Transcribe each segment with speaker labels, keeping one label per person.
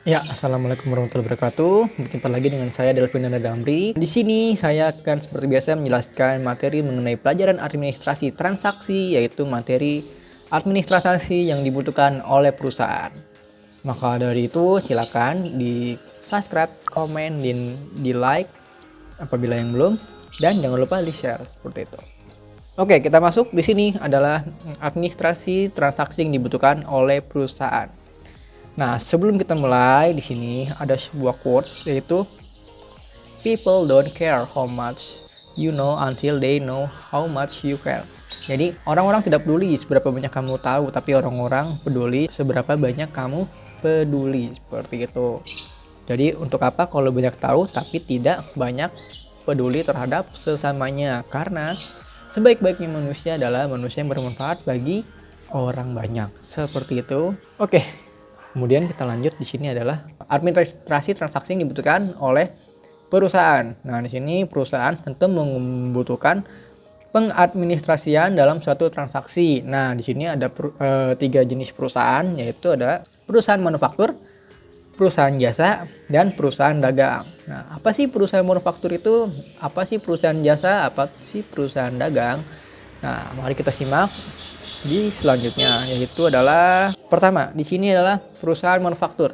Speaker 1: Ya, assalamualaikum warahmatullahi wabarakatuh. Berjumpa lagi dengan saya Delvin Damri. Di sini saya akan seperti biasa menjelaskan materi mengenai pelajaran administrasi transaksi, yaitu materi administrasi yang dibutuhkan oleh perusahaan. Maka dari itu silakan di subscribe, komen, dan di like apabila yang belum, dan jangan lupa di share seperti itu. Oke, kita masuk. Di sini adalah administrasi transaksi yang dibutuhkan oleh perusahaan. Nah, sebelum kita mulai, di sini ada sebuah quotes, yaitu people don't care how much you know until they know how much you care. Jadi, orang-orang tidak peduli seberapa banyak kamu tahu, tapi orang-orang peduli seberapa banyak kamu peduli. Seperti itu. Jadi, untuk apa kalau banyak tahu tapi tidak banyak peduli terhadap sesamanya? Karena sebaik-baiknya manusia adalah manusia yang bermanfaat bagi orang banyak. Seperti itu. Oke. Kemudian kita lanjut, di sini adalah administrasi transaksi yang dibutuhkan oleh perusahaan. Nah, di sini perusahaan tentu membutuhkan pengadministrasian dalam suatu transaksi. Nah, di sini ada 3 jenis perusahaan, yaitu ada perusahaan manufaktur, perusahaan jasa, dan perusahaan dagang. Nah, apa sih perusahaan manufaktur itu? Apa sih perusahaan jasa? Apa sih perusahaan dagang? Nah, mari kita simak di selanjutnya, yaitu adalah pertama, di sini adalah perusahaan manufaktur.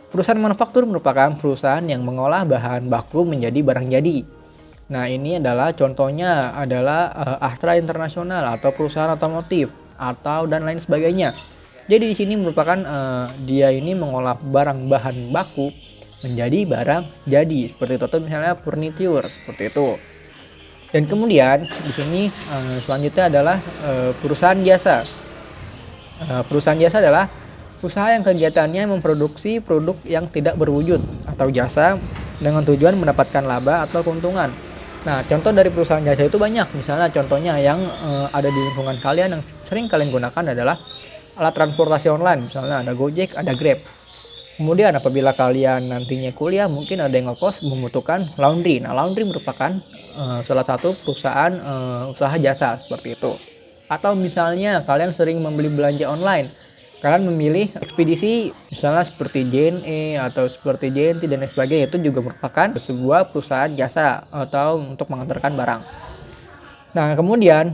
Speaker 1: Perusahaan manufaktur merupakan perusahaan yang mengolah bahan baku menjadi barang jadi. Nah, ini adalah contohnya adalah Astra International atau perusahaan otomotif atau dan lain sebagainya. Jadi di sini merupakan dia ini mengolah barang bahan baku menjadi barang jadi. Seperti itu, misalnya furniture seperti itu. Dan kemudian di sini selanjutnya adalah perusahaan jasa. Perusahaan jasa adalah usaha yang kegiatannya memproduksi produk yang tidak berwujud atau jasa dengan tujuan mendapatkan laba atau keuntungan. Nah, contoh dari perusahaan jasa itu banyak. Misalnya contohnya yang ada di lingkungan kalian yang sering kalian gunakan adalah alat transportasi online. Misalnya ada Gojek, ada Grab. Kemudian apabila kalian nantinya kuliah, mungkin ada yang ngekos membutuhkan laundry. Nah, laundry merupakan salah satu perusahaan usaha jasa seperti itu. Atau misalnya kalian sering membeli belanja online, kalian memilih ekspedisi misalnya seperti JNE atau seperti JNT dan lain sebagainya, itu juga merupakan sebuah perusahaan jasa atau untuk mengantarkan barang. Nah, kemudian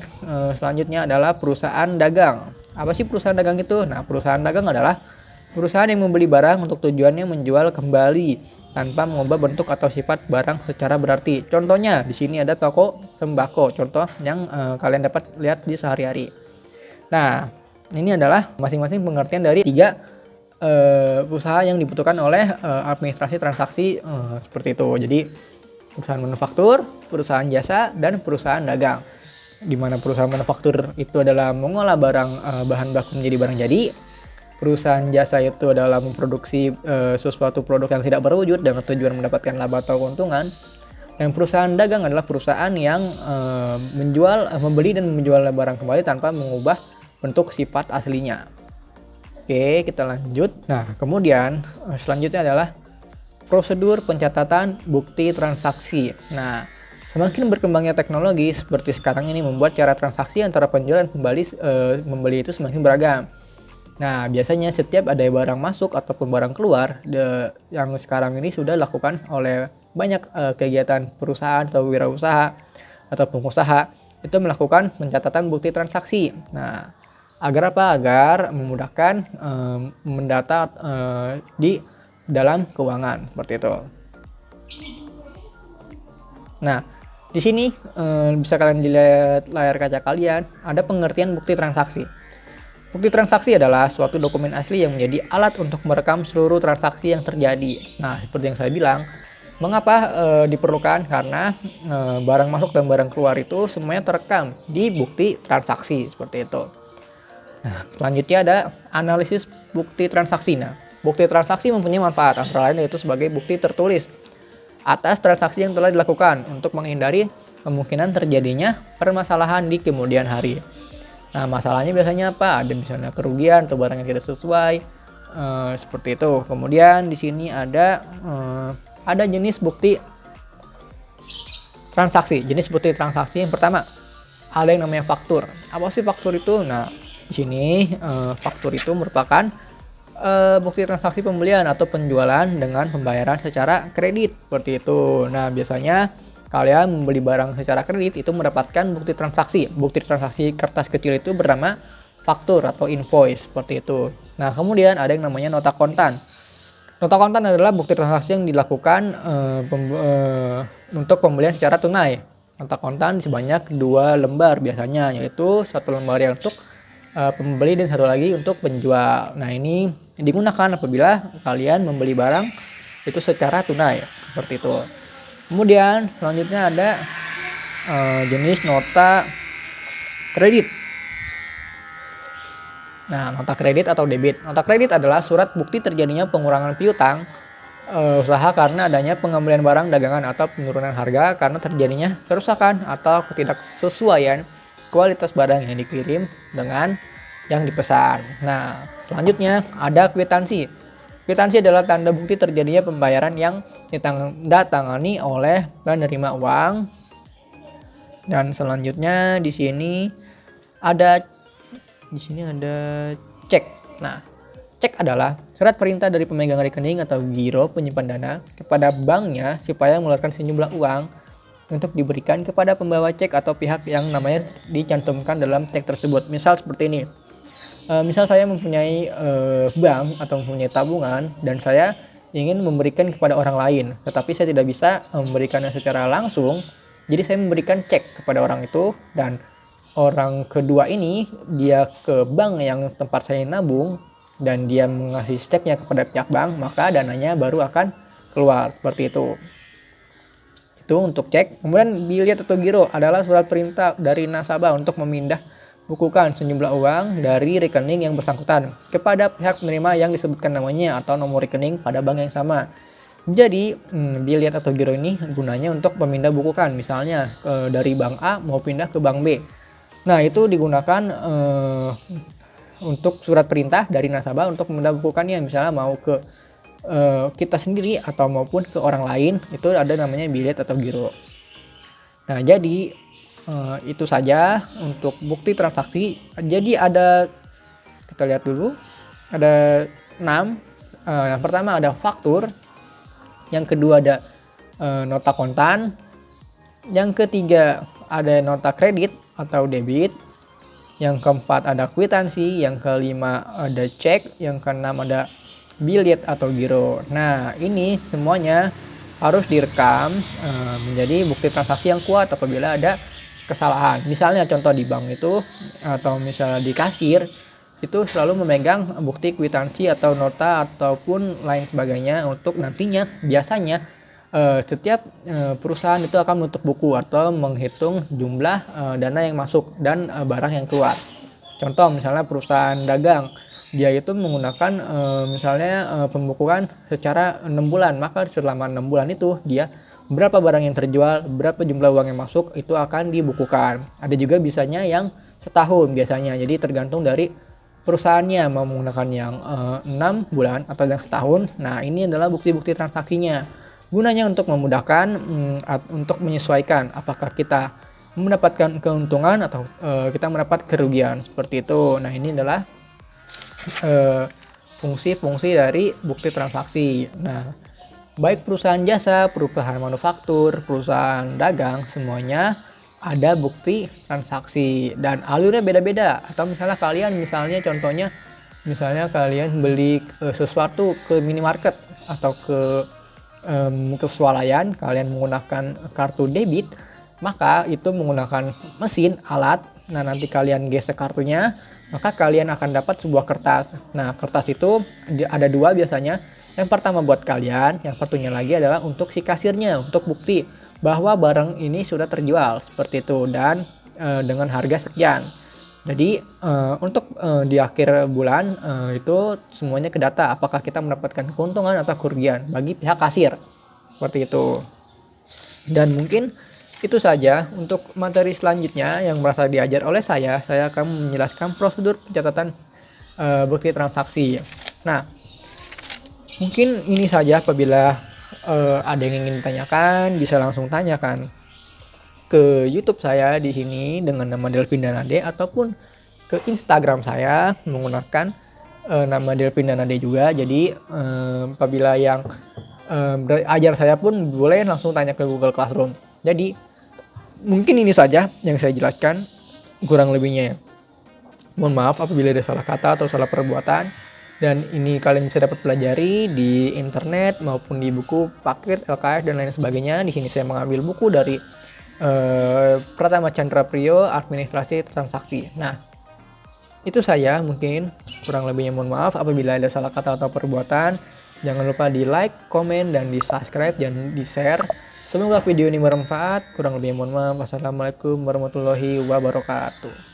Speaker 1: selanjutnya adalah perusahaan dagang. Apa sih perusahaan dagang itu? Nah, perusahaan dagang adalah perusahaan yang membeli barang untuk tujuannya menjual kembali tanpa mengubah bentuk atau sifat barang secara berarti. Contohnya di sini ada toko sembako, contoh yang kalian dapat lihat di sehari-hari. Nah, ini adalah masing-masing pengertian dari 3 usaha yang dibutuhkan oleh administrasi transaksi seperti itu. Jadi perusahaan manufaktur, perusahaan jasa, dan perusahaan dagang. Di mana perusahaan manufaktur itu adalah mengolah barang bahan baku menjadi barang jadi. Perusahaan jasa itu adalah memproduksi sesuatu produk yang tidak berwujud dengan tujuan mendapatkan laba atau keuntungan. Dan perusahaan dagang adalah perusahaan yang membeli dan menjual barang kembali tanpa mengubah bentuk sifat aslinya. Oke, kita lanjut. Nah, kemudian selanjutnya adalah prosedur pencatatan bukti transaksi. Nah, semakin berkembangnya teknologi seperti sekarang ini membuat cara transaksi antara penjual dan membeli itu semakin beragam. Nah, biasanya setiap ada barang masuk ataupun barang keluar yang sekarang ini sudah dilakukan oleh banyak kegiatan perusahaan atau wirausaha atau pengusaha itu melakukan pencatatan bukti transaksi. Nah, agar apa? Agar memudahkan mendata di dalam keuangan seperti itu. Nah, di sini bisa kalian dilihat layar kaca kalian, ada pengertian bukti transaksi. Bukti transaksi adalah suatu dokumen asli yang menjadi alat untuk merekam seluruh transaksi yang terjadi. Nah, seperti yang saya bilang, mengapa diperlukan? Karena barang masuk dan barang keluar itu semuanya terekam di bukti transaksi seperti itu. Nah, selanjutnya ada analisis bukti transaksi. Nah, bukti transaksi mempunyai manfaat antara lain yaitu sebagai bukti tertulis atas transaksi yang telah dilakukan untuk menghindari kemungkinan terjadinya permasalahan di kemudian hari. Nah, masalahnya biasanya apa? Ada misalnya kerugian atau barang yang tidak sesuai seperti itu. Kemudian di sini ada jenis bukti transaksi. Jenis bukti transaksi yang pertama ada yang namanya faktur. Apa sih faktur itu? Nah, di sini faktur itu merupakan bukti transaksi pembelian atau penjualan dengan pembayaran secara kredit seperti itu. Nah, biasanya kalian membeli barang secara kredit itu mendapatkan bukti transaksi. Bukti transaksi kertas kecil itu bernama faktur atau invoice seperti itu. Nah, kemudian ada yang namanya nota kontan. Nota kontan adalah bukti transaksi yang dilakukan untuk pembelian secara tunai. Nota kontan sebanyak 2 lembar biasanya, yaitu 1 lembar yang untuk pembeli dan 1 lagi untuk penjual. Nah, ini digunakan apabila kalian membeli barang itu secara tunai seperti itu. Kemudian selanjutnya ada jenis nota kredit. Nah, nota kredit atau debit. Nota kredit adalah surat bukti terjadinya pengurangan piutang usaha karena adanya pengembalian barang dagangan atau penurunan harga karena terjadinya kerusakan atau ketidaksesuaian kualitas barang yang dikirim dengan yang dipesan. Nah, selanjutnya ada kwitansi. Kwitansi adalah tanda bukti terjadinya pembayaran yang ditandatangani oleh penerima uang. Dan selanjutnya di sini ada cek. Nah, cek adalah surat perintah dari pemegang rekening atau giro penyimpan dana kepada banknya supaya mengeluarkan sejumlah uang untuk diberikan kepada pembawa cek atau pihak yang namanya dicantumkan dalam cek tersebut. Misal seperti ini. Misal saya mempunyai bank atau mempunyai tabungan dan saya ingin memberikan kepada orang lain, tetapi saya tidak bisa memberikannya secara langsung. Jadi saya memberikan cek kepada orang itu dan orang kedua ini dia ke bank yang tempat saya nabung dan dia mengasih ceknya kepada pihak bank, maka dananya baru akan keluar seperti itu. Itu untuk cek. Kemudian biliet atau giro adalah surat perintah dari nasabah untuk memindah bukukan sejumlah uang dari rekening yang bersangkutan kepada pihak penerima yang disebutkan namanya atau nomor rekening pada bank yang sama. Jadi biliet atau giro ini gunanya untuk memindah bukukan, misalnya dari bank A mau pindah ke bank B. Nah, itu digunakan untuk surat perintah dari nasabah untuk memindah bukukannya, misalnya mau ke kita sendiri atau maupun ke orang lain, itu ada namanya biliet atau giro. Nah, jadi itu saja untuk bukti transaksi. Jadi kita lihat dulu, ada 6. Yang pertama ada faktur, yang kedua ada nota kontan, yang ketiga ada nota kredit atau debit, yang keempat ada kwitansi, yang kelima ada cek, yang keenam ada biliet atau giro. Nah, ini semuanya harus direkam menjadi bukti transaksi yang kuat apabila ada kesalahan. Misalnya contoh di bank itu atau misalnya di kasir itu selalu memegang bukti kwitansi atau nota ataupun lain sebagainya untuk nantinya biasanya setiap perusahaan itu akan menutup buku atau menghitung jumlah dana yang masuk dan barang yang keluar. Contoh misalnya perusahaan dagang, dia itu menggunakan misalnya pembukuan secara 6 bulan, maka selama 6 bulan itu dia berapa barang yang terjual, berapa jumlah uang yang masuk itu akan dibukukan. Ada juga bisanya yang setahun biasanya, jadi tergantung dari perusahaannya mau menggunakan yang 6 bulan atau yang setahun. Nah, ini adalah bukti-bukti transaksinya, gunanya untuk memudahkan untuk menyesuaikan apakah kita mendapatkan keuntungan atau kita mendapat kerugian seperti itu. Nah, ini adalah fungsi-fungsi dari bukti transaksi. Nah, baik perusahaan jasa, perusahaan manufaktur, perusahaan dagang, semuanya ada bukti transaksi dan alurnya beda-beda. Atau misalnya contohnya kalian beli sesuatu ke minimarket atau ke swalayan, kalian menggunakan kartu debit, maka itu menggunakan mesin alat. Nah, nanti kalian gesek kartunya, maka kalian akan dapat sebuah kertas. Nah, kertas itu ada 2 biasanya. Yang pertama buat kalian, yang satunya lagi adalah untuk si kasirnya, untuk bukti bahwa barang ini sudah terjual seperti itu dan dengan harga sekian. Jadi untuk di akhir bulan itu semuanya ke data apakah kita mendapatkan keuntungan atau kerugian bagi pihak kasir seperti itu. Dan mungkin itu saja untuk materi selanjutnya yang merasa diajar oleh saya akan menjelaskan prosedur pencatatan bukti transaksi. Nah, mungkin ini saja. Apabila ada yang ingin ditanyakan, bisa langsung tanyakan ke YouTube saya di sini dengan nama Delvin Danade ataupun ke Instagram saya menggunakan nama Delvin dan Ade juga. Jadi apabila yang belajar saya pun boleh langsung tanya ke Google Classroom. Jadi mungkin ini saja yang saya jelaskan, kurang lebihnya ya. Mohon maaf apabila ada salah kata atau salah perbuatan. Dan ini kalian bisa dapat pelajari di internet maupun di buku paket LKS dan lain sebagainya. Di sini saya mengambil buku dari Pratama Chandra Priyo, Administrasi Transaksi. Nah, itu saya mungkin, kurang lebihnya mohon maaf apabila ada salah kata atau perbuatan. Jangan lupa di like, komen, dan di subscribe, dan di share. Semoga video ini bermanfaat. Kurang lebihnya mohon maaf. Wassalamualaikum warahmatullahi wabarakatuh.